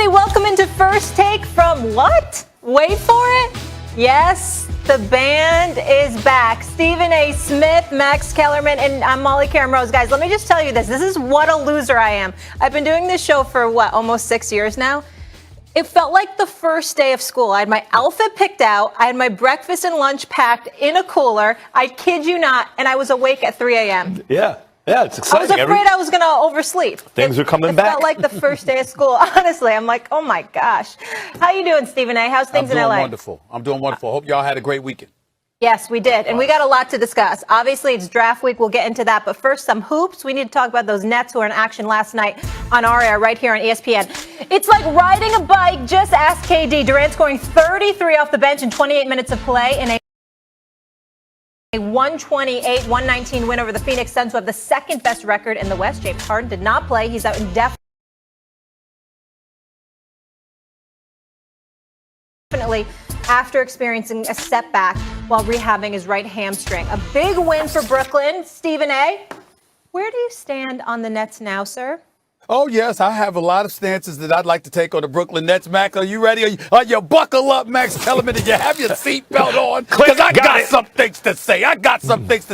everybody. Welcome into First Take from what? Wait for it. Yes, the band is back. Stephen A. Smith, Max Kellerman, and I'm Molly Karen Rose. Guys, let me just tell you this. This is what a loser I am. I've been doing this show for, almost 6 years now. It felt like the first day of school. I had my outfit picked out. I had my breakfast and lunch packed in a cooler. I kid you not, and I was awake at 3 a.m. Yeah, it's exciting. I was afraid I was going to oversleep. Things are coming back. It felt like the first day of school. Honestly, I'm like, oh my gosh. How you doing, Stephen A? How's things in LA? I'm doing wonderful. Hope y'all had a great weekend. Yes, we did. And we got a lot to discuss. Obviously, it's draft week. We'll get into that. But first, some hoops. We need to talk about those Nets who were in action last night on our air right here on ESPN. It's like riding a bike. Just ask KD. Durant scoring 33 off the bench in 28 minutes of play in a 128-119 win over the Phoenix Suns, who have the second best record in the West. James Harden did not play. He's out indefinitely after experiencing a setback while rehabbing his right hamstring. A big win for Brooklyn. Stephen A., where do you stand on the Nets now, sir? Oh, yes, I have a lot of stances that I'd like to take on the Brooklyn Nets. Max, are you ready? Are you buckle up, Max Kellerman? Did you have your seatbelt on? Because I got some things to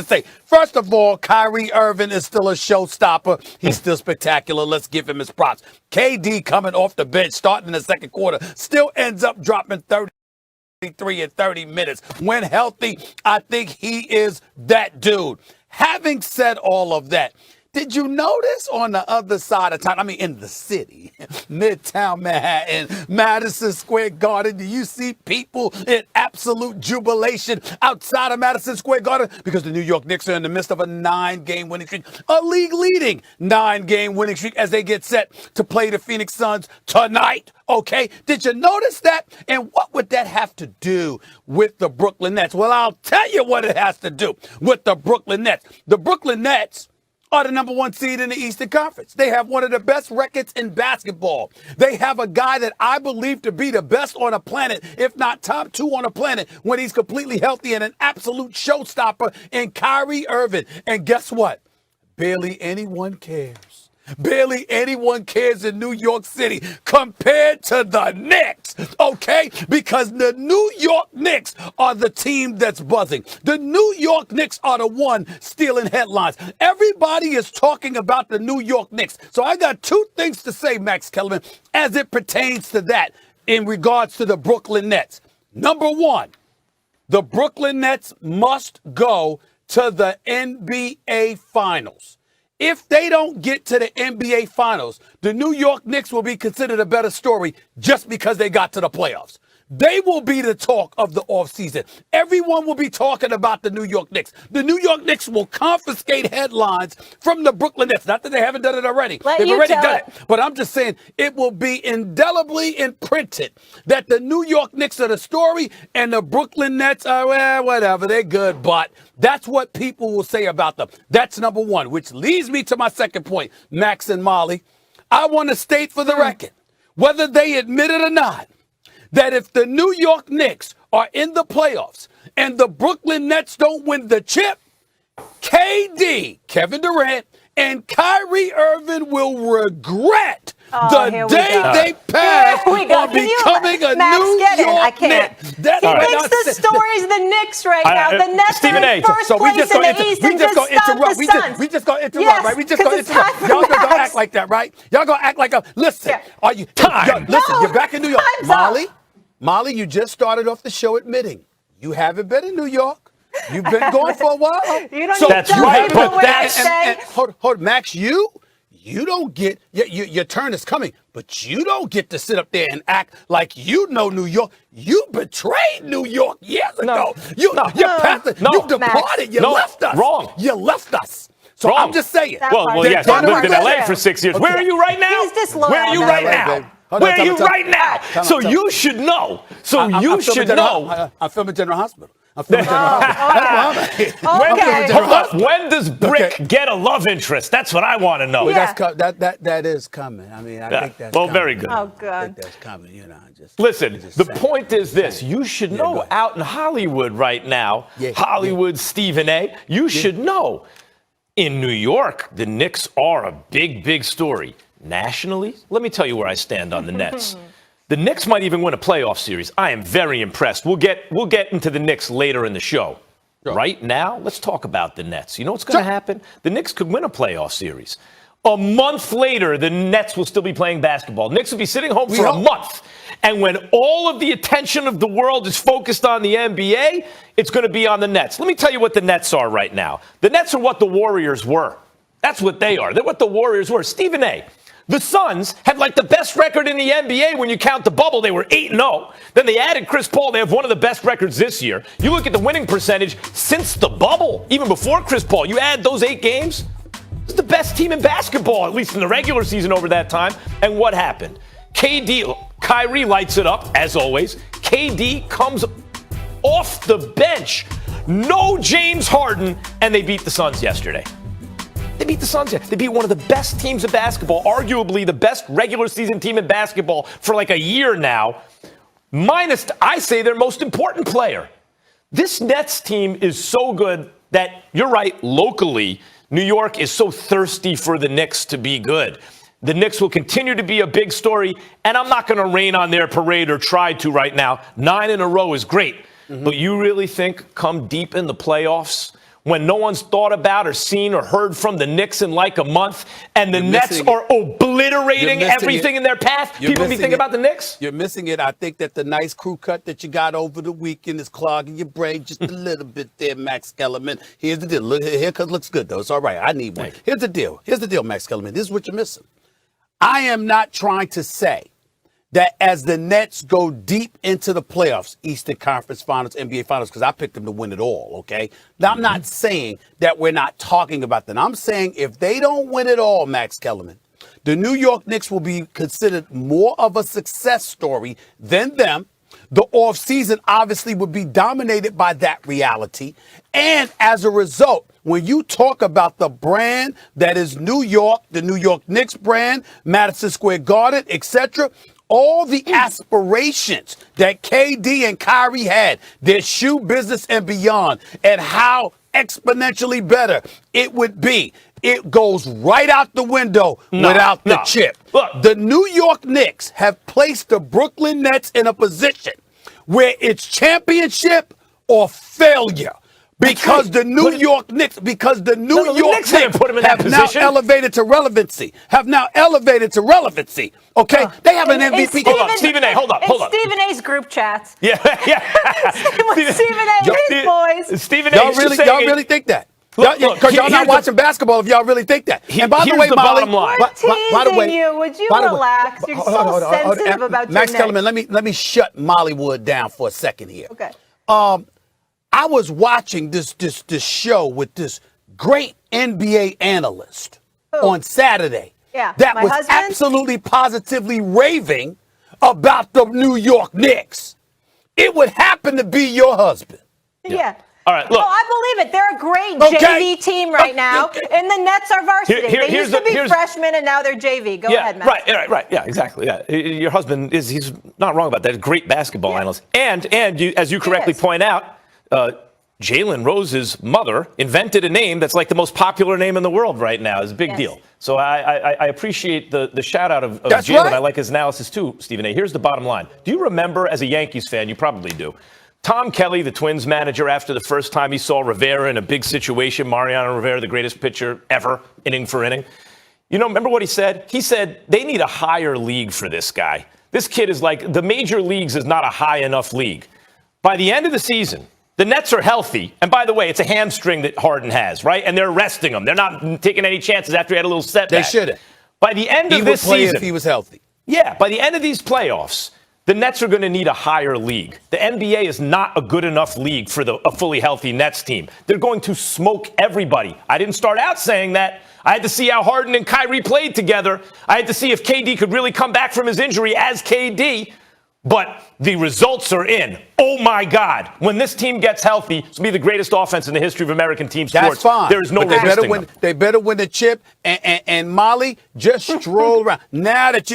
say. First of all, Kyrie Irving is still a showstopper. He's still spectacular. Let's give him his props. KD coming off the bench, starting in the second quarter, still ends up dropping 33 in 30 minutes. When healthy, I think he is that dude. Having said all of that, did you notice on the other side of town, I mean, in the city, Midtown Manhattan, Madison Square Garden, do you see people in absolute jubilation outside of Madison Square Garden? Because the New York Knicks are in the midst of a 9-game winning streak, a league-leading 9-game winning streak as they get set to play the Phoenix Suns tonight. Okay, did you notice that? And what would that have to do with the Brooklyn Nets? Well, I'll tell you what it has to do with the Brooklyn Nets. The Brooklyn Nets are the number 1 seed in the Eastern Conference. They have one of the best records in basketball. They have a guy that I believe to be the best on the planet, if not top 2 on the planet, when he's completely healthy and an absolute showstopper in Kyrie Irving. And guess what? Barely anyone cares. Barely anyone cares in New York City compared to the Knicks, okay? Because the New York Knicks are the team that's buzzing. The New York Knicks are the one stealing headlines. Everybody is talking about the New York Knicks. So I got 2 things to say, Max Kellerman, as it pertains to that in regards to the Brooklyn Nets. Number 1, the Brooklyn Nets must go to the NBA Finals. If they don't get to the NBA Finals, the New York Knicks will be considered a better story just because they got to the playoffs. They will be the talk of the offseason. Everyone will be talking about the New York Knicks. The New York Knicks will confiscate headlines from the Brooklyn Nets. Not that they haven't done it already. They've already done it. But I'm just saying it will be indelibly imprinted that the New York Knicks are the story and the Brooklyn Nets are, well, whatever, they're good, but that's what people will say about them. That's number 1, which leads me to my second point, Max and Molly. I want to state for the record, whether they admit it or not, that if the New York Knicks are in the playoffs and the Brooklyn Nets don't win the chip, KD, Kevin Durant, and Kyrie Irving will regret the day they passed on becoming a New York Knick. He thinks the story's the Knicks right now. The Nets are in first place in the East and just stop the Suns. We just going to interrupt, right? We just going to interrupt. Y'all going to act like that, right? Y'all going to act like listen, are you, listen, you're back in New York. Molly, you just started off the show admitting you haven't been in New York. You've been gone for a while. That's right, but hold, Max, you don't get your turn is coming, but you don't get to sit up there and act like you know New York. You betrayed New York years ago. You departed. You left us. Wrong. You left us. So wrong. I'm just saying. Well, yes, I lived in LA for 6 years. Okay. Where are you right now? He's disloyal. Where are you right now? Where are you right now? So you should know. So you should know. I'm filming General Hospital. I'm filming General Hospital. That's where I'm at. When does Brick get a love interest? That's what I want to know. Well, that is coming. I mean, I think that's coming. Very good. Oh, good. I think that's coming. You know, listen, the point is this. You should know out in Hollywood right now, Hollywood Stephen A., you should know. In New York, the Knicks are a big, big story. nationally, let me tell you where I stand on the Nets. The Knicks might even win a playoff series. I am very impressed. We'll get into the Knicks later in the show. Sure. Right now, let's talk about the Nets. You know what's going to happen? The Knicks could win a playoff series. A month later, the Nets will still be playing basketball. Knicks will be sitting home for a month. And when all of the attention of the world is focused on the NBA, it's going to be on the Nets. Let me tell you what the Nets are right now. The Nets are what the Warriors were. That's what they are. They're what the Warriors were. Stephen A., the Suns have like the best record in the NBA when you count the bubble. They were 8-0. Then they added Chris Paul. They have one of the best records this year. You look at the winning percentage since the bubble, even before Chris Paul. You add those 8 games, it's the best team in basketball, at least in the regular season over that time. And what happened? Kyrie lights it up, as always. KD comes off the bench. No James Harden, and they beat the Suns yesterday. They beat the Suns. They beat one of the best teams in basketball, arguably the best regular season team in basketball for like a year now, minus, I say, their most important player. This Nets team is so good that, you're right, locally, New York is so thirsty for the Knicks to be good. The Knicks will continue to be a big story, and I'm not going to rain on their parade or try to right now. 9 in a row is great. Mm-hmm. But you really think come deep in the playoffs, when no one's thought about or seen or heard from the Knicks in like a month, and the Nets are obliterating everything in their path, people be thinking about the Knicks? You're missing it. I think that the nice crew cut that you got over the weekend is clogging your brain just a little bit there, Max Kellerman. Here's the deal. Look, haircut looks good, though. It's all right. I need one. Here's the deal. Max Kellerman. This is what you're missing. I am not trying to say that as the Nets go deep into the playoffs, Eastern Conference Finals, NBA Finals, because I picked them to win it all, okay? Now, I'm not saying that we're not talking about them. I'm saying if they don't win it all, Max Kellerman, the New York Knicks will be considered more of a success story than them. The offseason obviously would be dominated by that reality. And as a result, when you talk about the brand that is New York, the New York Knicks brand, Madison Square Garden, etc., all the aspirations that KD and Kyrie had, their shoe business and beyond, and how exponentially better it would be, it goes right out the window without the chip. Look, the New York Knicks have placed the Brooklyn Nets in a position where it's championship or failure. Because the New York Knicks have now elevated to relevancy. Okay? They have an MVP. Hold on, Stephen A. Hold up. Stephen A's group chats. Yeah. Stephen A. boys. Stephen A. Y'all really think that? Because y'all not watching basketball if y'all really think that. And by the way, Molly, by the way, would you relax? You're so sensitive about your Max Kellerman, let me shut Mollywood down for a second here. Okay. I was watching this show with this great NBA analyst on Saturday. Yeah, that was absolutely positively raving about the New York Knicks. It would happen to be your husband. Yeah. All right, look. Oh, I believe it. They're a great JV team right now, and the Nets are varsity. They used to be freshmen, and now they're JV. Go ahead, Matt. Right. Yeah, exactly. Yeah. Your husband he's not wrong about that. Great basketball analyst. And you, as you correctly point out, Jalen Rose's mother invented a name that's like the most popular name in the world right now. It's a big deal. So I appreciate the shout out of Jalen. Right. I like his analysis too, Stephen A. Here's the bottom line. Do you remember, as a Yankees fan, you probably do, Tom Kelly, the Twins manager, after the first time he saw Rivera in a big situation, Mariano Rivera, the greatest pitcher ever, inning for inning. You know, remember what he said? He said they need a higher league for this guy. This kid is like, the major leagues is not a high enough league. By the end of the season, the Nets are healthy. And by the way, it's a hamstring that Harden has, right? And they're resting him. They're not taking any chances after he had a little setback. They shouldn't. By the end of this season, he would play if he was healthy. Yeah, by the end of these playoffs, the Nets are going to need a higher league. The NBA is not a good enough league for a fully healthy Nets team. They're going to smoke everybody. I didn't start out saying that. I had to see how Harden and Kyrie played together. I had to see if KD could really come back from his injury as KD. But the results are in. Oh, my God. When this team gets healthy, it's going to be the greatest offense in the history of American team sports. That's fine. There is no resisting them. They better win the chip. And Molly, just stroll around. Now that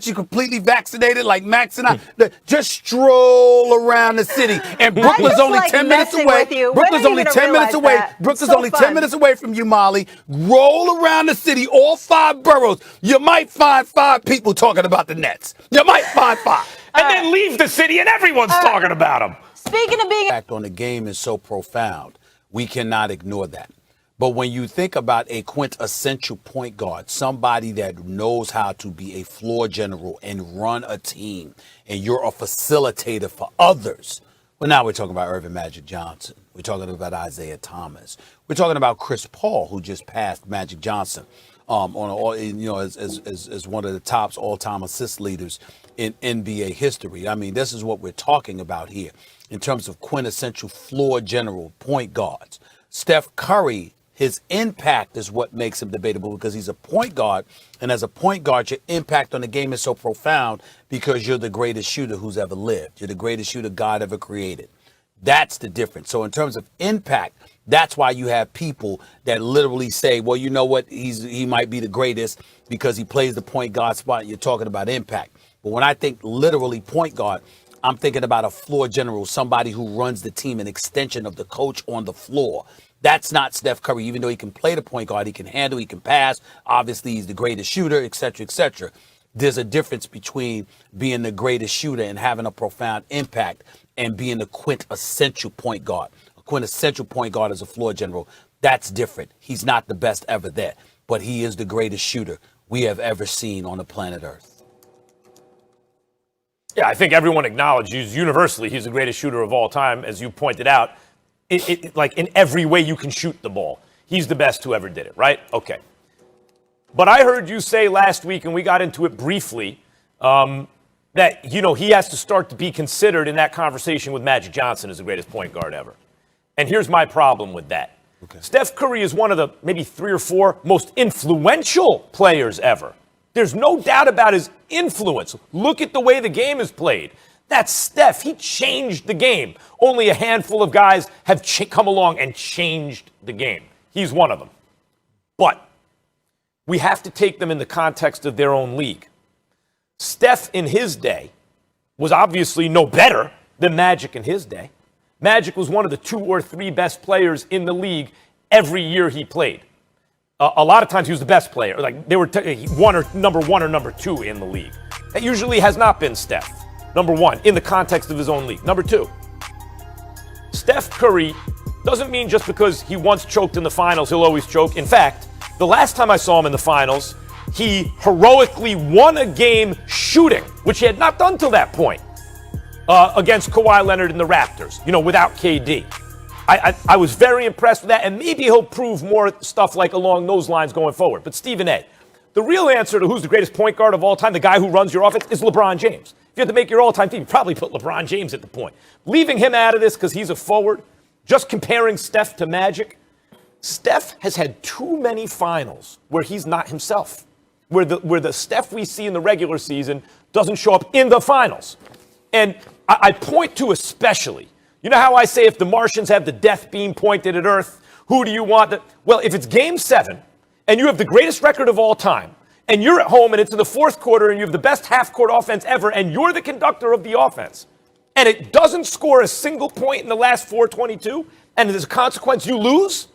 you're completely vaccinated like Max and I, just stroll around the city. And Brooklyn's only 10 minutes away. Brooklyn's only 10 minutes away. Brooklyn's only 10 minutes away from you, Molly. Roll around the city, all 5 boroughs. You might find 5 people talking about the Nets. You might find 5. And then leave the city and everyone's talking about them. Speaking of being impact on the game is so profound, we cannot ignore that. But when you think about a quintessential point guard, somebody that knows how to be a floor general and run a team, and you're a facilitator for others. Well, now we're talking about Irvin Magic Johnson. We're talking about Isaiah Thomas. We're talking about Chris Paul, who just passed Magic Johnson as one of the top all-time assist leaders in NBA history. I mean, this is what we're talking about here in terms of quintessential floor general point guards. Steph Curry, his impact is what makes him debatable because he's a point guard. And as a point guard, your impact on the game is so profound because you're the greatest shooter who's ever lived. You're the greatest shooter God ever created. That's the difference. So in terms of impact, that's why you have people that literally say, well, you know what? He might be the greatest because he plays the point guard spot. You're talking about impact. But when I think literally point guard, I'm thinking about a floor general, somebody who runs the team, an extension of the coach on the floor. That's not Steph Curry. Even though he can play the point guard, he can handle, he can pass. Obviously, he's the greatest shooter, et cetera, et cetera. There's a difference between being the greatest shooter and having a profound impact and being the quintessential point guard. A quintessential point guard is a floor general. That's different. He's not the best ever there, but he is the greatest shooter we have ever seen on the planet Earth. Yeah, I think everyone acknowledges universally he's the greatest shooter of all time, as you pointed out. Like in every way you can shoot the ball. He's the best who ever did it, right? Okay. But I heard you say last week, and we got into it briefly, that, he has to start to be considered in that conversation with Magic Johnson as the greatest point guard ever. And here's my problem with that. Okay. Steph Curry is one of the maybe 3 or 4 most influential players ever. There's no doubt about his influence. Look at the way the game is played. That's Steph. He changed the game. Only a handful of guys have come along and changed the game. He's one of them. But we have to take them in the context of their own league. Steph in his day was obviously no better than Magic in his day. Magic was one of the 2 or 3 best players in the league every year he played. A lot of times he was the best player. Like they were number 1 or number 2 in the league. That usually has not been Steph. Number 1, in the context of his own league. Number 2, Steph Curry doesn't mean just because he once choked in the finals, he'll always choke. In fact, the last time I saw him in the finals, he heroically won a game shooting, which he had not done till that point, against Kawhi Leonard and the Raptors, without KD. I was very impressed with that, and maybe he'll prove more stuff like along those lines going forward. But Stephen A., the real answer to who's the greatest point guard of all time, the guy who runs your offense, is LeBron James. If you had to make your all-time team, you'd probably put LeBron James at the point. Leaving him out of this because he's a forward, just comparing Steph to Magic, Steph has had too many finals where he's not himself, where the Steph we see in the regular season doesn't show up in the finals. And I point to especially, you know how I say if the Martians have the death beam pointed at Earth, who do you want? Well, if it's Game 7 and you have the greatest record of all time, and you're at home and it's in the 4th quarter and you have the best half-court offense ever and you're the conductor of the offense, and it doesn't score a single point in the last 4:22, and as a consequence you lose?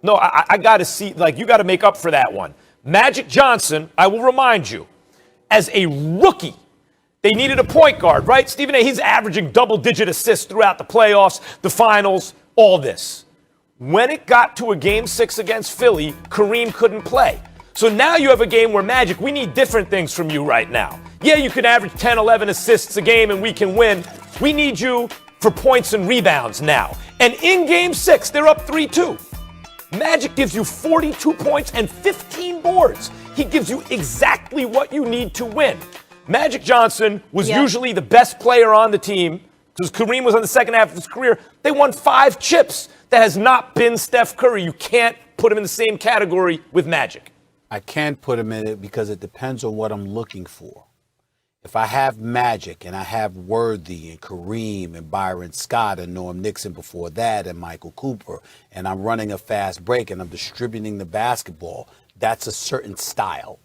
No, I got to see, you got to make up for that one. Magic Johnson, I will remind you, as a rookie, they needed a point guard, right? Stephen A., he's averaging double-digit assists throughout the playoffs, the finals, all this. When it got to a Game 6 against Philly, Kareem couldn't play. So now you have a game where Magic, we need different things from you right now. Yeah, you can average 10, 11 assists a game and we can win. We need you for points and rebounds now. And in Game 6, they're up 3-2. Magic gives you 42 points and 15 boards. He gives you exactly what you need to win. Magic Johnson was usually the best player on the team because Kareem was on the second half of his career. They won 5 chips. That has not been Steph Curry. You can't put him in the same category with Magic. I can't put him in it because it depends on what I'm looking for. If I have Magic and I have Worthy and Kareem and Byron Scott and Norm Nixon before that and Michael Cooper, and I'm running a fast break and I'm distributing the basketball, that's a certain style.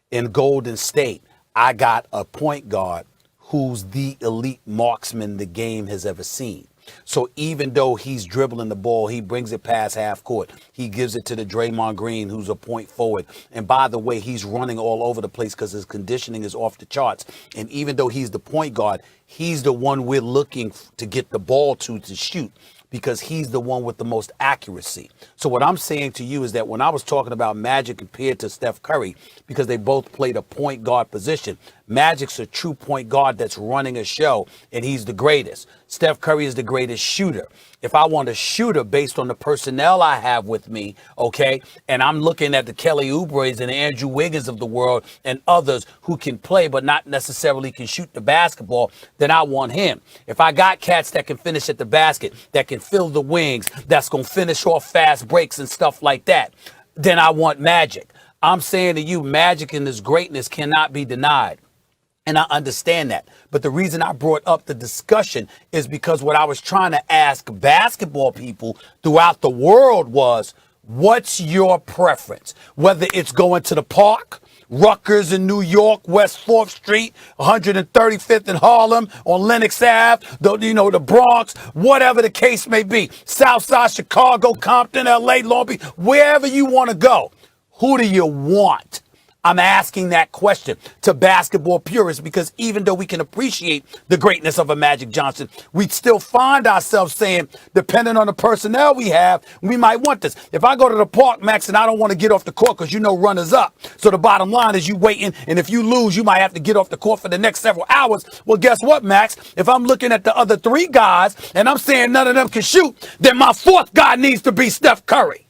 In Golden State, I got a point guard who's the elite marksman the game has ever seen. So even though he's dribbling the ball, he brings it past half court. He gives it to the Draymond Green, who's a point forward. And by the way, he's running all over the place because his conditioning is off the charts. And even though he's the point guard, he's the one we're looking to get the ball to shoot, because he's the one with the most accuracy. So what I'm saying to you is that when I was talking about Magic compared to Steph Curry, because they both played a point guard position, Magic's a true point guard that's running a show, and he's the greatest. Steph Curry is the greatest shooter. If I want a shooter based on the personnel I have with me, okay, and I'm looking at the Kelly Oubres and Andrew Wiggins of the world and others who can play but not necessarily can shoot the basketball, then I want him. If I got cats that can finish at the basket, that can fill the wings, that's going to finish off fast breaks and stuff like that, then I want Magic. I'm saying to you, Magic and his greatness cannot be denied. And I understand that. But the reason I brought up the discussion is because what I was trying to ask basketball people throughout the world was, what's your preference? Whether it's going to the park, Rutgers in New York, West 4th Street, 135th in Harlem, on Lenox Ave, the Bronx, whatever the case may be, Southside Chicago, Compton, LA, Long Beach, wherever you want to go. Who do you want? I'm asking that question to basketball purists, because even though we can appreciate the greatness of a Magic Johnson, we still find ourselves saying, depending on the personnel we have, we might want this. If I go to the park, Max, and I don't want to get off the court because runners up. So the bottom line is you waiting, and if you lose, you might have to get off the court for the next several hours. Well, guess what, Max? If I'm looking at the other three guys and I'm saying none of them can shoot, then my fourth guy needs to be Steph Curry.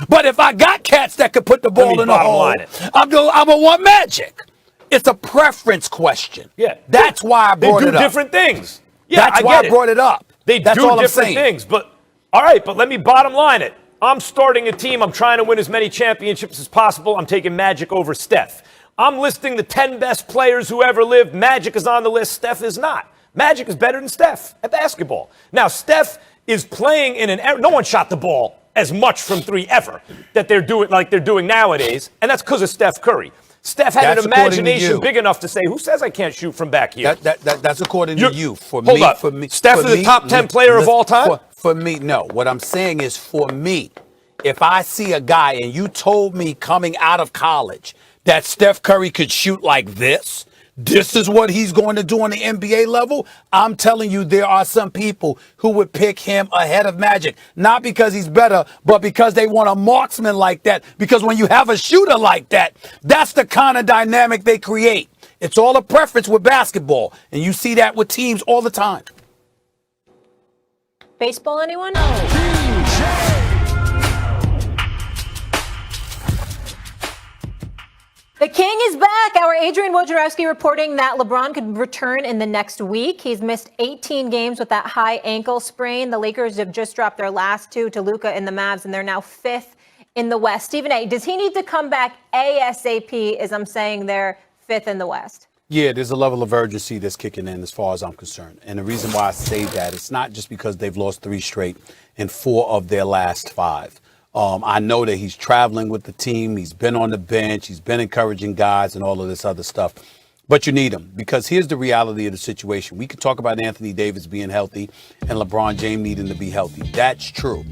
But if I got cats that could put the ball in the hole, I'm going to want Magic. It's a preference question. Yeah. That's why I brought it up. They do different things. Yeah, that's why I brought it up. That's do different things. But, all right, but let me bottom line it. I'm starting a team. I'm trying to win as many championships as possible. I'm taking Magic over Steph. I'm listing the 10 best players who ever lived. Magic is on the list. Steph is not. Magic is better than Steph at basketball. Now, Steph is playing in an era. No one shot the ball as much from three ever that they're doing nowadays, and that's because of Steph Curry. Steph had an imagination big enough to say, "Who says I can't shoot from back here?" That's according to you. For me, Steph is the top 10 player of all time. For me, no. What I'm saying is, for me, if I see a guy and you told me coming out of college that Steph Curry could shoot like this is what he's going to do on the NBA level, I'm telling you, there are some people who would pick him ahead of Magic. Not because he's better, but because they want a marksman like that. Because when you have a shooter like that, that's the kind of dynamic they create. It's all a preference with basketball. And you see that with teams all the time. Baseball, anyone? The King is back. Our Adrian Wojnarowski reporting that LeBron could return in the next week. He's missed 18 games with that high ankle sprain. The Lakers have just dropped their last two to Luka and the Mavs, and they're now 5th in the West. Stephen A., does he need to come back ASAP, as I'm saying they're 5th in the West? Yeah, there's a level of urgency that's kicking in as far as I'm concerned. And the reason why I say that, it's not just because they've lost 3 straight and 4 of their last 5. I know that he's traveling with the team. He's been on the bench. He's been encouraging guys and all of this other stuff. But you need him, because here's the reality of the situation. We can talk about Anthony Davis being healthy and LeBron James needing to be healthy. That's true.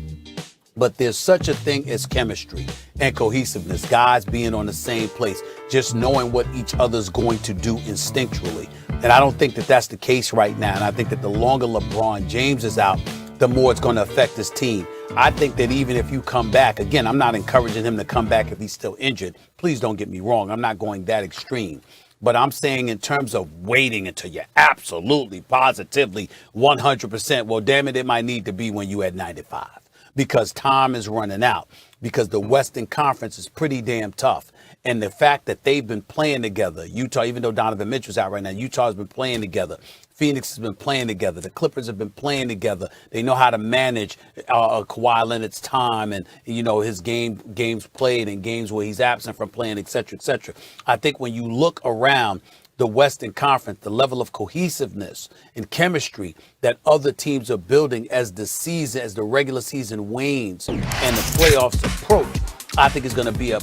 But there's such a thing as chemistry and cohesiveness, guys being on the same place, just knowing what each other's going to do instinctually. And I don't think that that's the case right now. And I think that the longer LeBron James is out, the more it's going to affect this team. I think that even if you come back, again, I'm not encouraging him to come back if he's still injured. Please don't get me wrong. I'm not going that extreme. But I'm saying in terms of waiting until you're absolutely, positively, 100%, well, damn it, it might need to be when you're at 95. Because time is running out. Because the Western Conference is pretty damn tough. And the fact that they've been playing together, Utah, even though Donovan Mitchell's out right now, Utah's been playing together. Phoenix has been playing together. The Clippers have been playing together. They know how to manage Kawhi Leonard's time and, his games played and games where he's absent from playing, et cetera, et cetera. I think when you look around, the Western Conference, the level of cohesiveness and chemistry that other teams are building as the regular season wanes and the playoffs approach, I think is going to be a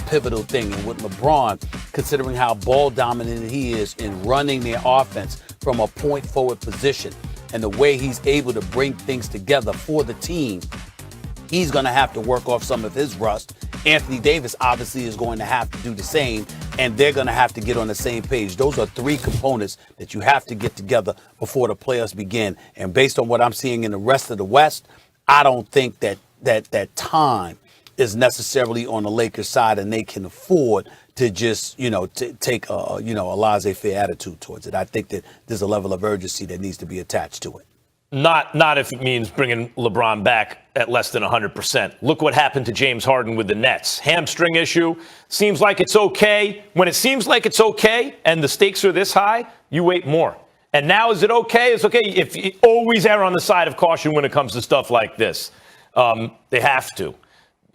pivotal thing. And with LeBron, considering how ball dominant he is in running their offense from a point forward position and the way he's able to bring things together for the team, he's going to have to work off some of his rust. Anthony Davis obviously is going to have to do the same, and they're going to have to get on the same page. Those are three components that you have to get together before the playoffs begin. And based on what I'm seeing in the rest of the West, I don't think that time is necessarily on the Lakers side, and they can afford to just, to take a laissez-faire attitude towards it. I think that there's a level of urgency that needs to be attached to it. Not if it means bringing LeBron back at less than 100%. Look what happened to James Harden with the Nets. Hamstring issue. Seems like it's okay. When it seems like it's okay and the stakes are this high, you wait more. And now is it okay? It's okay if you always err on the side of caution when it comes to stuff like this. They have to.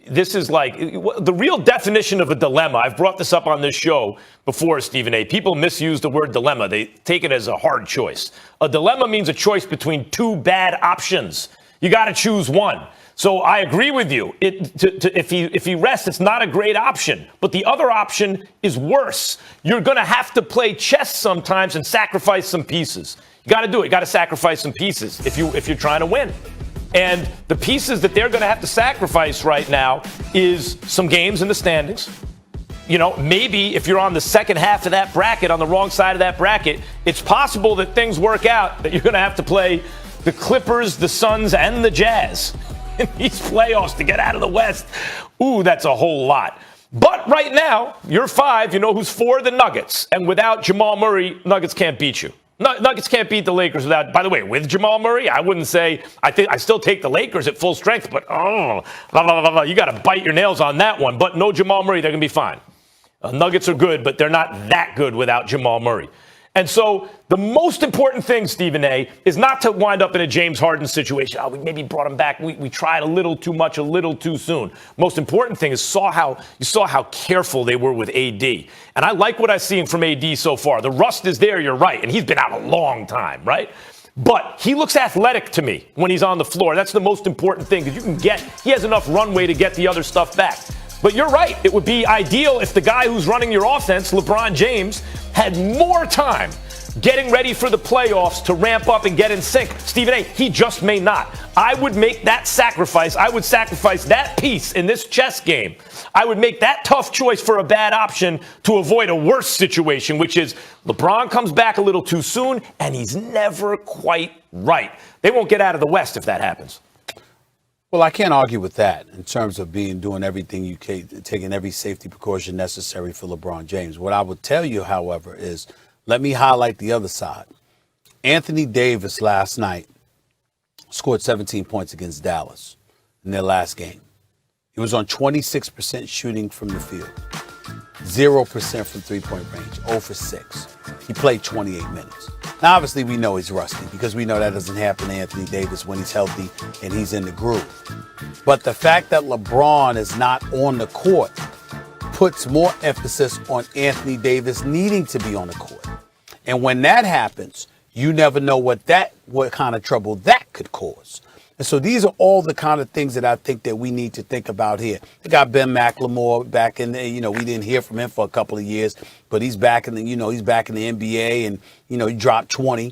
This is like the real definition of a dilemma. I've brought this up on this show before, Stephen A. People misuse the word dilemma. They take it as a hard choice. A dilemma means a choice between two bad options. You got to choose one. So I agree with you. If he rests, it's not a great option. But the other option is worse. You're going to have to play chess sometimes and sacrifice some pieces. You got to do it. You got to sacrifice some pieces if you're trying to win. And the pieces that they're going to have to sacrifice right now is some games in the standings. Maybe if you're on the second half of that bracket, on the wrong side of that bracket, it's possible that things work out, that you're going to have to play the Clippers, the Suns, and the Jazz in these playoffs to get out of the West. Ooh, that's a whole lot. But right now, you're 5. You know who's 4? The Nuggets. And without Jamal Murray, Nuggets can't beat you. Nuggets can't beat the Lakers without, by the way, with Jamal Murray, I wouldn't say, I still take the Lakers at full strength, but you got to bite your nails on that one. But no Jamal Murray, they're going to be fine. Nuggets are good, but they're not that good without Jamal Murray. And so the most important thing, Stephen A., is not to wind up in a James Harden situation. We maybe brought him back. We tried a little too much, a little too soon. Most important thing is you saw how careful they were with AD. And I like what I'm seeing from AD so far. The rust is there, you're right. And he's been out a long time, right? But he looks athletic to me when he's on the floor. That's the most important thing, because he has enough runway to get the other stuff back. But you're right. It would be ideal if the guy who's running your offense, LeBron James, had more time getting ready for the playoffs to ramp up and get in sync. Stephen A., he just may not. I would make that sacrifice. I would sacrifice that piece in this chess game. I would make that tough choice for a bad option to avoid a worse situation, which is LeBron comes back a little too soon, and he's never quite right. They won't get out of the West if that happens. Well, I can't argue with that in terms of doing everything you can, taking every safety precaution necessary for LeBron James. What I would tell you, however, is let me highlight the other side. Anthony Davis last night scored 17 points against Dallas in their last game. He was on 26% shooting from the field, 0% from three-point range, 0 for 6. He played 28 minutes. Now, obviously, we know he's rusty because we know that doesn't happen to Anthony Davis when he's healthy and he's in the groove. But the fact that LeBron is not on the court puts more emphasis on Anthony Davis needing to be on the court. And when that happens, you never know what kind of trouble that could cause. And so these are all the kind of things that I think that we need to think about here. They got Ben McLemore back in the, we didn't hear from him for a couple of years, but he's back in the, he's back in the NBA, and, he dropped 20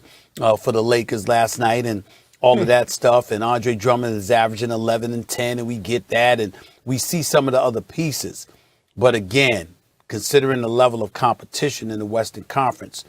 for the Lakers last night and all of that stuff. And Andre Drummond is averaging 11 and 10, and we get that. And we see some of the other pieces. But again, considering the level of competition in the Western Conference,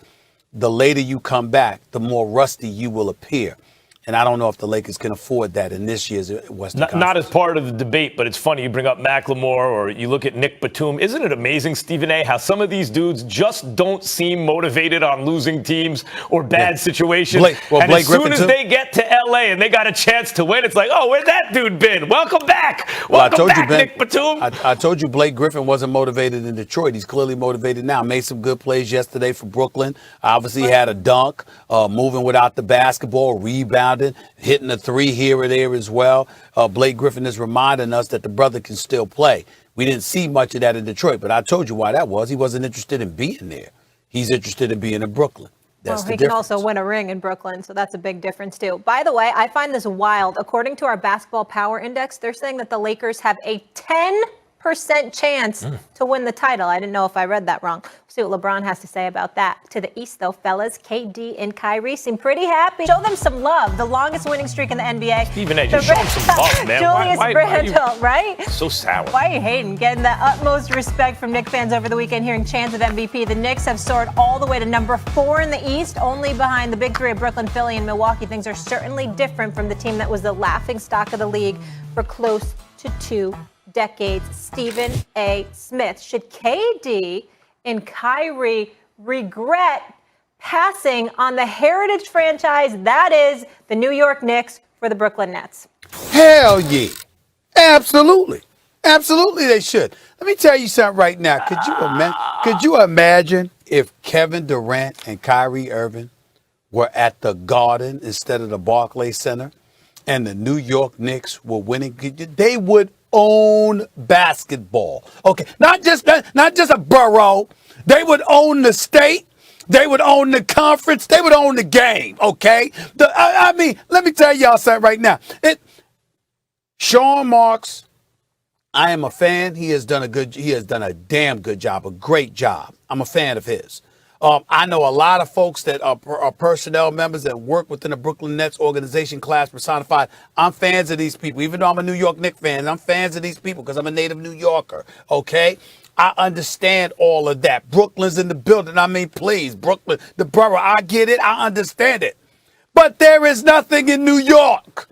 the later you come back, the more rusty you will appear. And I don't know if the Lakers can afford that in this year's Western Conference. Not as part of the debate, but it's funny you bring up McLemore or you look at Nick Batum. Isn't it amazing, Stephen A., how some of these dudes just don't seem motivated on losing teams or bad situations? And as soon as they get to L.A. and they got a chance to win, it's like, oh, where's that dude been? Welcome back. Welcome back, Nick Batum. I told you Blake Griffin wasn't motivated in Detroit. He's clearly motivated now. Made some good plays yesterday for Brooklyn. Obviously had a dunk, moving without the basketball, rebounding, hitting a 3 here or there as well. Blake Griffin is reminding us that the brother can still play. We didn't see much of that in Detroit, but I told you why that was. He wasn't interested in being there. He's interested in being in Brooklyn. That's well, the he difference. can also win a ring in Brooklyn, so that's a big difference too. By the way, I find this wild. According to our basketball power index, they're saying that the Lakers have a 10% chance to win the title. I didn't know if I read that wrong. We'll see what LeBron has to say about that. To the East, though, fellas, KD and Kyrie seem pretty happy. Show them some love. The longest winning streak in the NBA. Stephen A., just show him some love, man. Julius Randle, right? So sour. Why are you hating? Getting the utmost respect from Knicks fans over the weekend, hearing chants of MVP. The Knicks have soared all the way to number 4 in the East, only behind the big three of Brooklyn, Philly, and Milwaukee. Things are certainly different from the team that was the laughingstock of the league for close to 2 decades. Stephen A. Smith. Should KD and Kyrie regret passing on the heritage franchise that is the New York Knicks for the Brooklyn Nets? Hell yeah. Absolutely. Absolutely they should. Let me tell you something right now. Could you imagine if Kevin Durant and Kyrie Irving were at the Garden instead of the Barclays Center and the New York Knicks were winning? They would own basketball. Okay, not just a borough. They would own the state. They would own the conference. They would own the game. Okay, I mean, let me tell y'all something right now. Sean Marks, I am a fan. He has done a damn good job, a great job. I'm a fan of his. I know a lot of folks that are personnel members that work within the Brooklyn Nets organization, class personified. I'm fans of these people. Even though I'm a New York Knicks fan, I'm fans of these people because I'm a native New Yorker, okay? I understand all of that. Brooklyn's in the building. I mean, please, Brooklyn, the borough, I get it. I understand it. But there is nothing in New York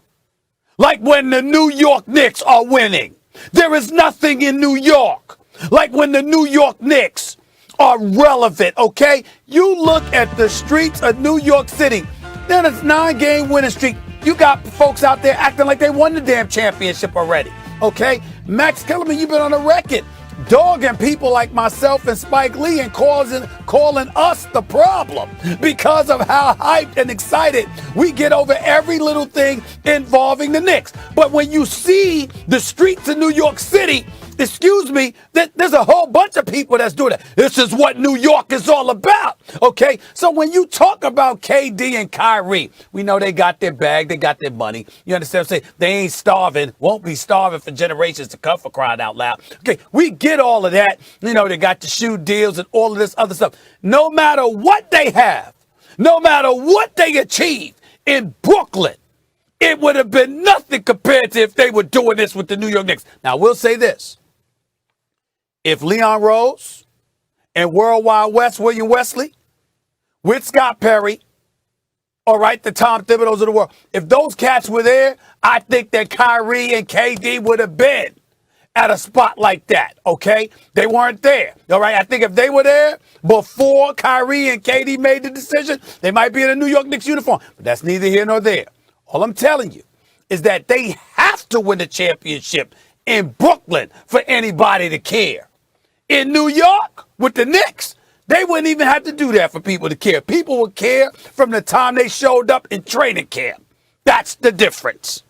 like when the New York Knicks are winning. There is nothing in New York like when the New York Knicks are relevant, okay? You look at the streets of New York City, then it's 9-game winning streak. You got folks out there acting like they won the damn championship already, okay? Max Kellerman, you've been on the record dogging people like myself and Spike Lee and calling us the problem because of how hyped and excited we get over every little thing involving the Knicks. But when you see the streets of New York City, excuse me, there's a whole bunch of people that's doing it. This is what New York is all about, okay? So when you talk about KD and Kyrie, we know they got their bag, they got their money. You understand what I'm saying? They ain't starving, won't be starving for generations to come, for crying out loud. Okay, we get all of that. You know, they got the shoe deals and all of this other stuff. No matter what they have, no matter what they achieve in Brooklyn, it would have been nothing compared to if they were doing this with the New York Knicks. Now, we'll say this. If Leon Rose and Worldwide West, William Wesley, with Scott Perry, all right, the Tom Thibodeaus of the world, if those cats were there, I think that Kyrie and KD would have been at a spot like that, okay? They weren't there, all right? I think if they were there before Kyrie and KD made the decision, they might be in a New York Knicks uniform. But that's neither here nor there. All I'm telling you is that they have to win the championship in Brooklyn for anybody to care. In New York, with the Knicks, they wouldn't even have to do that for people to care. People would care from the time they showed up in training camp. That's the difference.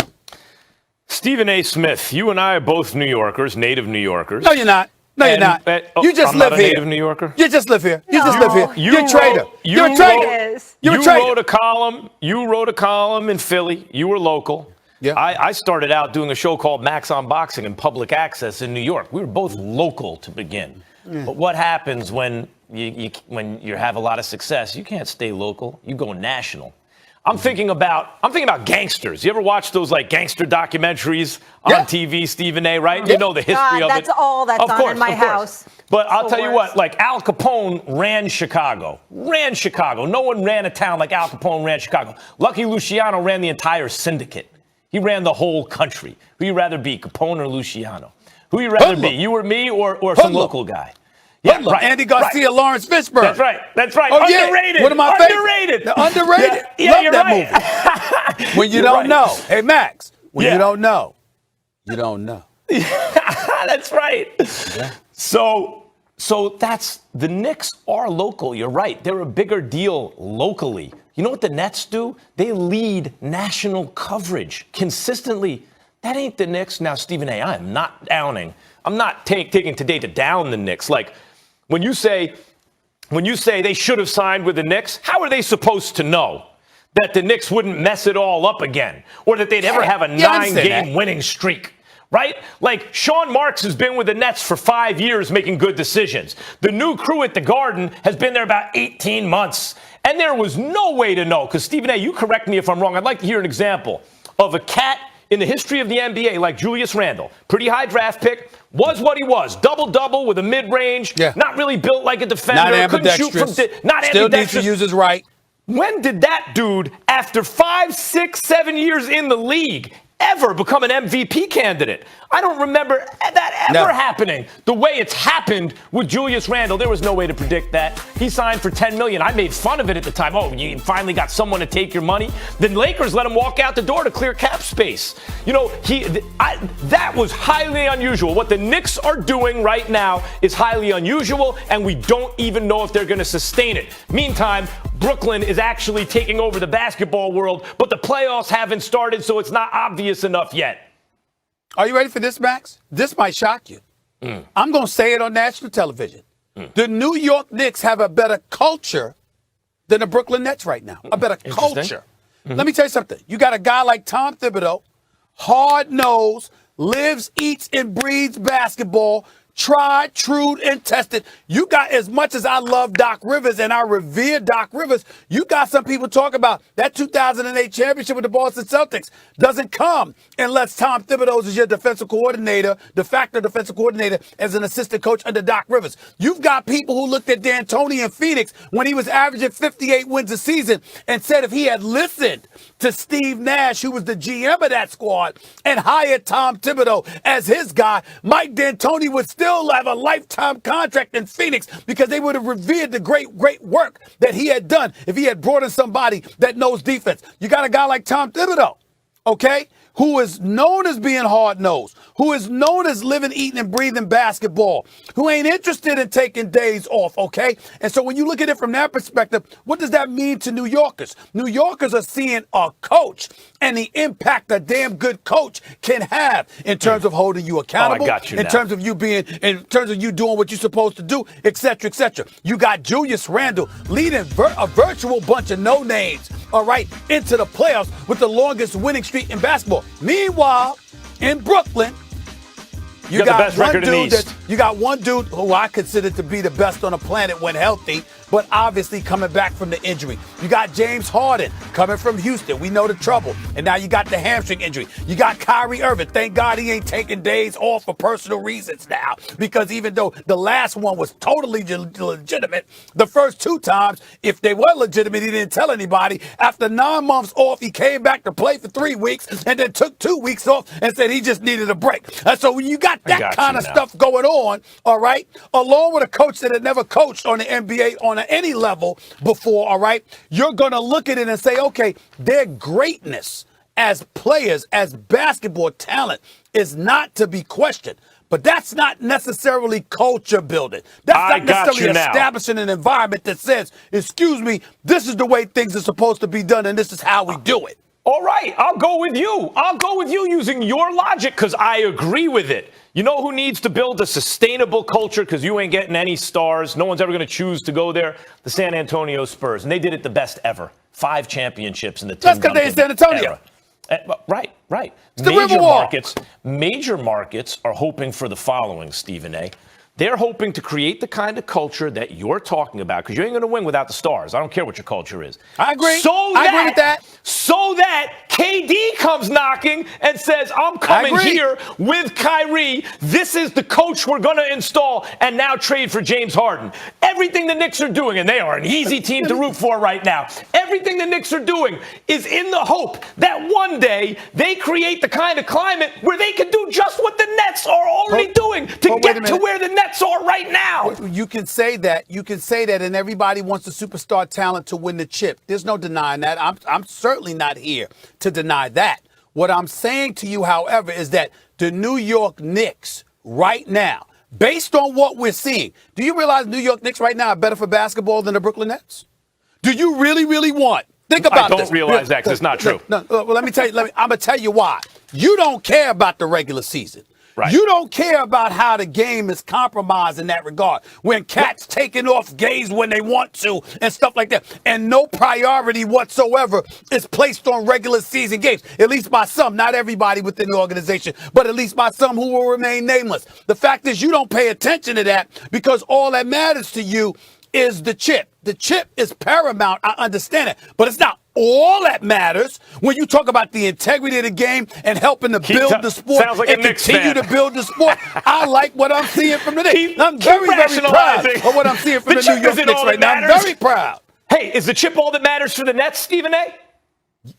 Stephen A. Smith, you and I are both New Yorkers, native New Yorkers. No, you're not. No, you're not. You just I'm live not a here. native New Yorker? You just live here. You just live here. You're a traitor. You You're a traitor. You're a traitor. You wrote a column in Philly. You were local. Yeah. I started out doing a show called Max on Boxing in public access in New York. We were both local to begin. But what happens when you have a lot of success? You can't stay local. You go national. I'm thinking about gangsters. You ever watch those like gangster documentaries on TV, Stephen A., right? You know the history of that's it. all that's of on course, in my house. But I'll tell you what, like Al Capone ran Chicago. No one ran a town like Al Capone ran Chicago. Lucky Luciano ran the entire syndicate. He ran the whole country. Who you rather be, Capone or Luciano? Who you rather be, you or me or some local guy? Yeah, right. Andy Garcia, Lawrence Fishburne. That's right. Oh, underrated. Yeah. One of my underrated. Underrated. Yeah, Love you're that movie. When you don't know. Hey, Max, when you don't know, you don't know. That's right. Yeah. So that's the Knicks are local. You're right. They're a bigger deal locally. You know what the Nets do? They lead national coverage consistently. That ain't the Knicks. Now, Stephen A., I am not downing. I'm not taking today to down the Knicks. Like, when you say when you say they should have signed with the Knicks, how are they supposed to know that the Knicks wouldn't mess it all up again or that they'd ever have a 9-game winning streak? Right? Like, Sean Marks has been with the Nets for 5 years making good decisions. The new crew at the Garden has been there about 18 months. And there was no way to know, because, Stephen A., you correct me if I'm wrong. I'd like to hear an example of a cat in the history of the NBA like Julius Randle. Pretty high draft pick. Was what he was. Double-double with a mid-range. Yeah. Not really built like a defender. Not ambidextrous. Still needs to use his right. When did that dude, after 5, 6, 7 years in the league, ever become an MVP candidate? I don't remember that ever happening. The way it's happened with Julius Randle, there was no way to predict that. He signed for $10 million. I made fun of it at the time. Oh, you finally got someone to take your money. Then Lakers let him walk out the door to clear cap space. You know, that was highly unusual. What the Knicks are doing right now is highly unusual, and we don't even know if they're going to sustain it. Meantime, Brooklyn is actually taking over the basketball world, but the playoffs haven't started, so it's not obvious enough yet. Are you ready for this, Max? This might shock you. I'm going to say it on national television. The New York Knicks have a better culture than the Brooklyn Nets right now. A better culture. Let me tell you something. You got a guy like Tom Thibodeau, hard-nosed, lives, eats, and breathes basketball, tried, true, and tested. You got, as much as I love Doc Rivers and I revere Doc Rivers, you got some people talk about that 2008 championship with the Boston Celtics doesn't come unless Tom Thibodeau is your defensive coordinator, de facto defensive coordinator, as an assistant coach under Doc Rivers. You've got people who looked at D'Antoni in Phoenix when he was averaging 58 wins a season and said if he had listened to Steve Nash, who was the GM of that squad, and hired Tom Thibodeau as his guy, Mike D'Antoni would still have a lifetime contract in Phoenix because they would have revered the great work that he had done if he had brought in somebody that knows defense. You got a guy like Tom Thibodeau, okay, who is known as being hard-nosed, who is known as living, eating, and breathing basketball, who ain't interested in taking days off, okay? And so when you look at it from that perspective, what does that mean to New Yorkers? New Yorkers are seeing a coach and the impact a damn good coach can have in terms of holding you accountable, in terms of you doing what you're supposed to do, et cetera, et cetera. You got Julius Randle leading a virtual bunch of no-names, all right, into the playoffs with the longest winning streak in basketball. Meanwhile, in Brooklyn, you got one dude who I consider to be the best on the planet when healthy, but obviously coming back from the injury. You got James Harden coming from Houston. We know the trouble. And now you got the hamstring injury. You got Kyrie Irving. Thank God he ain't taking days off for personal reasons now, because even though the last one was totally legitimate, the first 2 times, if they were legitimate, he didn't tell anybody. After 9 months off, he came back to play for 3 weeks and then took 2 weeks off and said he just needed a break. And so when you got that kind of stuff going on, all right, along with a coach that had never coached on the NBA on any level before, all right, you're going to look at it and say, okay, their greatness as players, as basketball talent is not to be questioned. But that's not necessarily culture building. That's not necessarily establishing an environment that says, excuse me, this is the way things are supposed to be done and this is how we do it. All right, I'll go with you. I'll go with you using your logic because I agree with it. You know who needs to build a sustainable culture because you ain't getting any stars? No one's ever going to choose to go there. The San Antonio Spurs. And they did it the best ever. 5 championships in the Tim Duncan That's because they're in San Antonio. Right. It's the Riverwalk. Major markets are hoping for the following, Stephen A. They're hoping to create the kind of culture that you're talking about, because you ain't going to win without the stars. I don't care what your culture is. I agree. I agree with that. So that KD comes knocking and says, I'm coming here with Kyrie. This is the coach we're going to install and now trade for James Harden. Everything the Knicks are doing, and they are an easy team to root for right now, everything the Knicks are doing is in the hope that one day they create the kind of climate where they can do just what the Nets are already doing to get to where the Nets are right now. You can say that. And everybody wants the superstar talent to win the chip. There's no denying that. I'm certainly not here to deny that. What I'm saying to you, however, is that the New York Knicks right now, based on what we're seeing, do you realize New York Knicks right now are better for basketball than the Brooklyn Nets? Do you really, really want? Think about this. I don't realize that because it's not true. No, well, let me tell you. I'm going to tell you why. You don't care about the regular season. Right. You don't care about how the game is compromised in that regard. When cats taking off gays when they want to and stuff like that. And no priority whatsoever is placed on regular season games. At least by some, not everybody within the organization, but at least by some who will remain nameless. The fact is you don't pay attention to that because all that matters to you is the chip. The chip is paramount. I understand it, but it's not all that matters when you talk about the integrity of the game and helping to build the sport and continue to build the sport. I like what I'm seeing from the Knicks. I'm very, very proud of what I'm seeing from the New York Knicks right now. I'm very proud. Hey, is the chip all that matters for the Nets, Stephen A?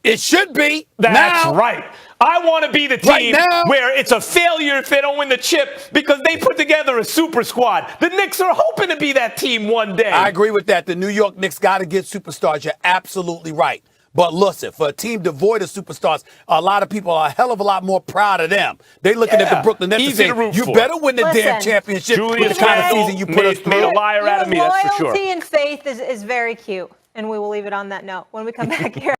It should be. That's now. right. I want to be the team where it's a failure if they don't win the chip because they put together a super squad. The Knicks are hoping to be that team one day. I agree with that. The New York Knicks got to get superstars. You're absolutely right. But listen, for a team devoid of superstars, a lot of people are a hell of a lot more proud of them. They looking at the Brooklyn Nets and saying, you better win the damn championship with the kind of season you put us through. Made a liar out of me, that's for sure. Loyalty and faith is very cute. And we will leave it on that note when we come back here.